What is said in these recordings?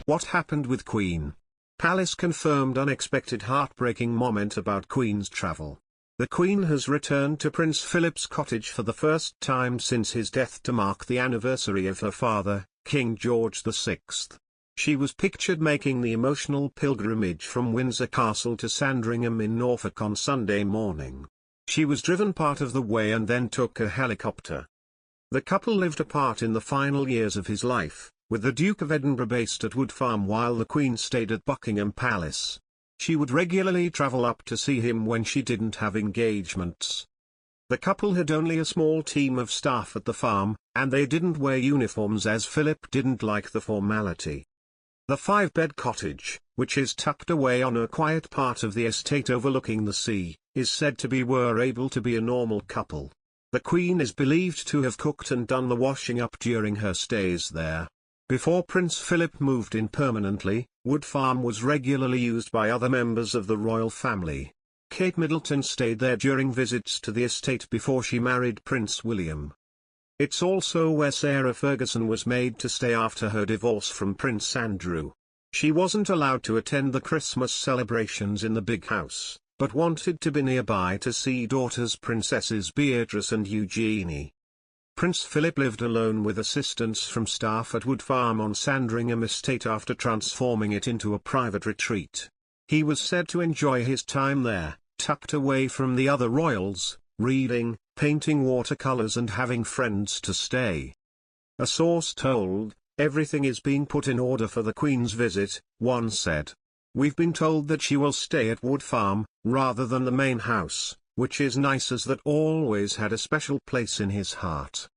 what happened with Queen. Palace confirmed unexpected heartbreaking moment about Queen's travel. The Queen has returned to Prince Philip's cottage for the first time since his death to mark the anniversary of her father, King George VI. She was pictured making the emotional pilgrimage from Windsor Castle to Sandringham in Norfolk on Sunday morning. She was driven part of the way and then took a helicopter. The couple lived apart in the final years of his life, with the Duke of Edinburgh based at Wood Farm while the Queen stayed at Buckingham Palace. She would regularly travel up to see him when she didn't have engagements. The couple had only a small team of staff at the farm, and they didn't wear uniforms as Philip didn't like the formality. The 5-bed cottage, which is tucked away on a quiet part of the estate overlooking the sea, is said to be able to be a normal couple. The Queen is believed to have cooked and done the washing up during her stays there. Before Prince Philip moved in permanently, Wood Farm was regularly used by other members of the royal family. Kate Middleton stayed there during visits to the estate before she married Prince William. It's also where Sarah Ferguson was made to stay after her divorce from Prince Andrew. She wasn't allowed to attend the Christmas celebrations in the big house, but wanted to be nearby to see daughters Princesses Beatrice and Eugenie. Prince Philip lived alone with assistance from staff at Wood Farm on Sandringham estate after transforming it into a private retreat. He was said to enjoy his time there, tucked away from the other royals, reading, painting watercolours and having friends to stay. A source told, "Everything is being put in order for the Queen's visit," one said. "We've been told that she will stay at Wood Farm, rather than the main house, which is nice as that always had a special place in his heart."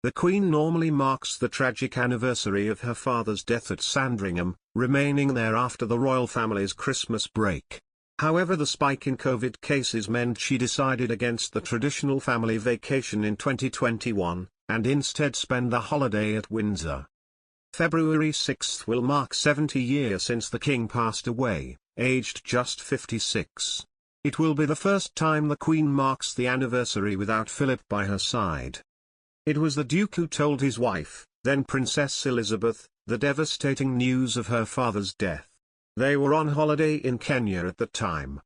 The Queen normally marks the tragic anniversary of her father's death at Sandringham, remaining there after the royal family's Christmas break. However, the spike in COVID cases meant she decided against the traditional family vacation in 2021, and instead spend the holiday at Windsor. February 6 will mark 70 years since the King passed away, aged just 56. It will be the first time the Queen marks the anniversary without Philip by her side. It was the Duke who told his wife, then Princess Elizabeth, the devastating news of her father's death. They were on holiday in Kenya at the time.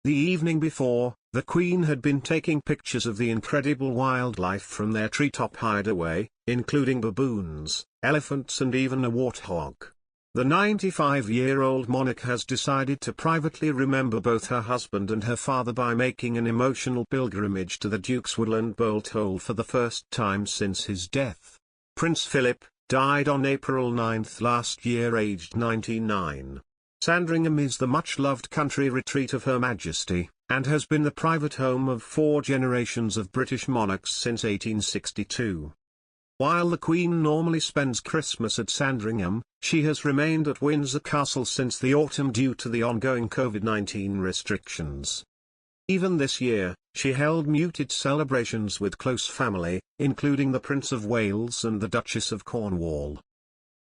The evening before, the Queen had been taking pictures of the incredible wildlife from their treetop hideaway, including baboons, elephants and even a warthog. The 95-year-old monarch has decided to privately remember both her husband and her father by making an emotional pilgrimage to the Duke's woodland bolt hole for the first time since his death. Prince Philip died on April 9 last year aged 99. Sandringham is the much-loved country retreat of Her Majesty, and has been the private home of 4 generations of British monarchs since 1862. While the Queen normally spends Christmas at Sandringham, she has remained at Windsor Castle since the autumn due to the ongoing COVID-19 restrictions. Even this year, she held muted celebrations with close family, including the Prince of Wales and the Duchess of Cornwall.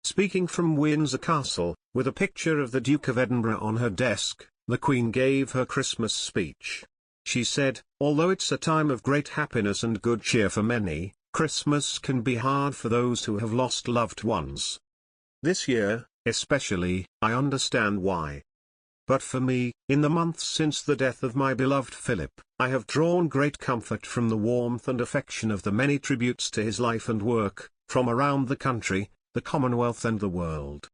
Speaking from Windsor Castle, with a picture of the Duke of Edinburgh on her desk, the Queen gave her Christmas speech. She said, "Although it's a time of great happiness and good cheer for many, Christmas can be hard for those who have lost loved ones. This year, especially, I understand why. But for me, in the months since the death of my beloved Philip, I have drawn great comfort from the warmth and affection of the many tributes to his life and work, from around the country, the Commonwealth and the world."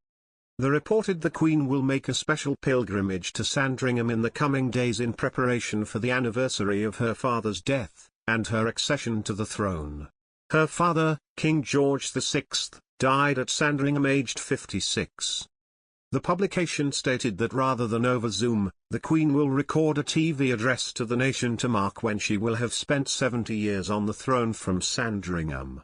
The reported the Queen will make a special pilgrimage to Sandringham in the coming days in preparation for the anniversary of her father's death, and her accession to the throne. Her father, King George VI, died at Sandringham aged 56. The publication stated that rather than over Zoom, the Queen will record a TV address to the nation to mark when she will have spent 70 years on the throne from Sandringham.